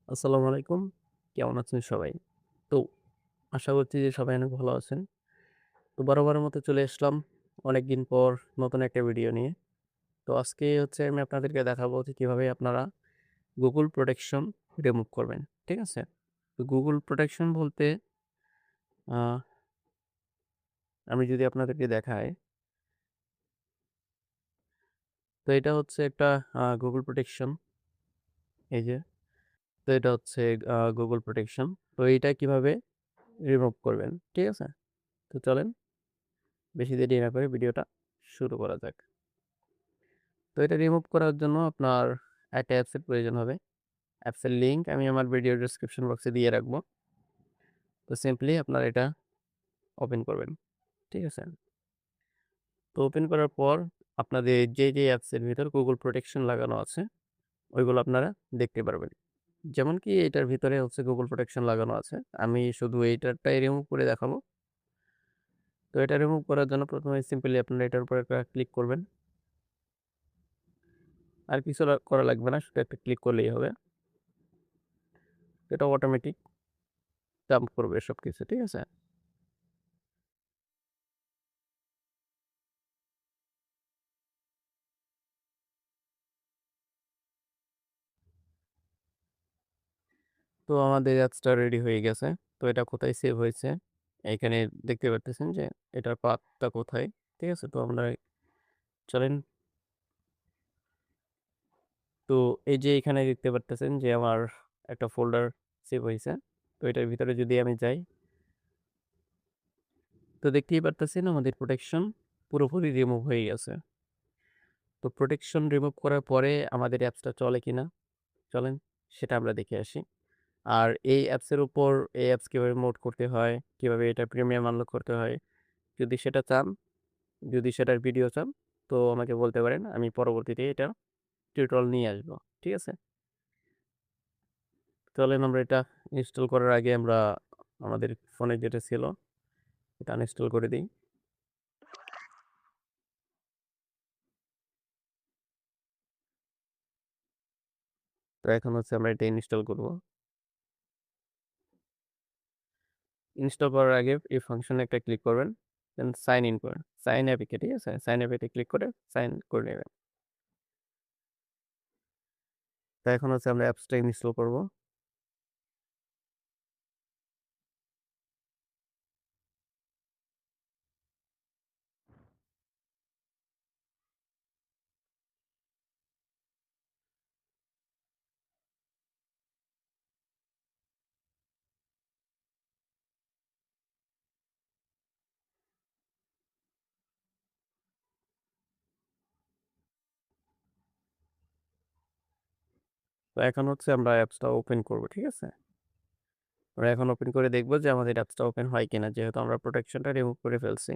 আসসালামু আলাইকুম। কেমন আছেন সবাই? তো আশা করছি যে সবাই অনেক ভালো আছেন। তো বরাবরের মতো চলে আসলাম অনেকদিন পর নতুন একটা ভিডিও নিয়ে। তো আজকে হচ্ছে আমি আপনাদেরকে দেখাবো যে কিভাবে আপনারা Google Protection রিমুভ করবেন। ঠিক আছে? তো Google Protection বলতে আ আমি যদি আপনাদেরকে দেখাই, তো এটা হচ্ছে একটা Google Protection এই যে। তো এটা হচ্ছে Google Protection। তো এইটা কিভাবে রিমুভ করবেন। ঠিক আছে? তো চলেন বেশি দেরি না করে ভিডিওটা শুরু করা যাক। তো এটা রিমুভ করার জন্য আপনার একটা অ্যাপসের প্রয়োজন হবে। অ্যাপসের লিঙ্ক আমি আমার ভিডিও ডেসক্রিপশন বক্সে দিয়ে রাখবো। তো সিম্পলি আপনারা এটা ওপেন করবেন। ঠিক আছে? তো ওপেন করার পর আপনাদের যে অ্যাপসের ভিতর Google Protection লাগানো আছে, ওইগুলো আপনারা দেখতে পারবেন। যেমন কি এটার ভিতরে হচ্ছে Google Protection লাগানো আছে। আমি শুধু এইটারটাই রিমুভ করে দেখাবো। তো এটা রিমুভ করার জন্য ১ম এ সিম্পলি আপনারা এটার উপর একটা ক্লিক করবেন। আর কিছু করা লাগবে না। শুধু একটা ক্লিক করলেই হবে। এটা অটোমেটিক জাম্প করবে সবকিছু। ঠিক আছে? তো আমাদের অ্যাপসটা রেডি হয়ে গেছে। তো এটা কোথায় সেভ হয়েছে? এইখানে দেখতে পারতেছেন যে এটার পাথটা কোথায়। ঠিক আছে? তো আমরা চলেন। তো এই যে এখানে দেখতে পারতেছেন যে আমার একটা ফোল্ডার সেভ হইছে। তো এটার ভিতরে যদি আমি যাই, তো দেখতেই পারতেছেন আমাদের প্রোটেকশন পুরোপুরি রিমুভ হয়ে গেছে। তো প্রোটেকশন রিমুভ করার পরে আমাদের অ্যাপসটা চলে কিনা? চলেন সেটা আমরা দেখে আসি। আর এই অ্যাপসের উপর এই অ্যাপস কিভাবে মোড করতে হয়, কিভাবে এটা প্রিমিয়াম আনলক করতে হয়, যদি সেটা চান, যদি সেটার ভিডিও চান তো আমাকে বলতে পারেন। আমি পরবর্তীতে এটা টিউটোরিয়াল নিয়ে আসবো। ঠিক আছে? চলেন আমরা এটা ইনস্টল করার আগে আমরা আমাদের ফোনে যেটা ছিল এটা আনইনস্টল করে দেই। তো এখন হচ্ছে আমরা এটা ইনস্টল করব। ইনস্টল করার আগে এই ফাংশনে একটা ক্লিক করবেন। দেন সাইন ইন করবেন। সাইন অ্যাপে ঠিক আছে? সাইন অ্যাপে ক্লিক করে সাইন করে নেবেন। তো এখন হচ্ছে আমরা অ্যাপসটা ইনস্টল করব। তো এখন হচ্ছে আমরা অ্যাপসটা ওপেন করব। ঠিক আছে? আমরা এখন ওপেন করে দেখব যে আমাদের অ্যাপসটা ওপেন হয় কিনা, যেহেতু আমরা প্রোটেকশনটা রিমুভ করে ফেলছি।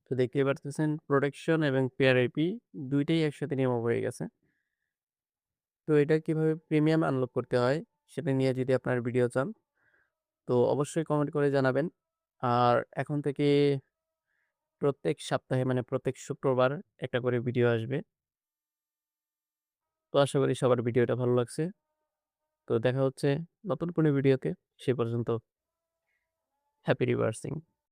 তো দেখতেই পারতেছেন প্রোটেকশন এবং পেয়ার আইপি ২ টাই একসাথে রিমুভ হয়ে গেছে। তো এটা কিভাবে প্রিমিয়াম আনলক করতে হয় সেটা নিয়ে যদি আপনার ভিডিও চান তো অবশ্যই কমেন্ট করে জানাবেন। আর এখন থেকে প্রত্যেক সপ্তাহে মানে প্রত্যেক শুক্রবার একটা করে ভিডিও আসবে। তো আশা করি সবার ভিডিওটা ভালো লাগছে। তো দেখা হচ্ছে নতুন কোনো ভিডিওতে। সে পর্যন্ত হ্যাপি রিভার্সিং।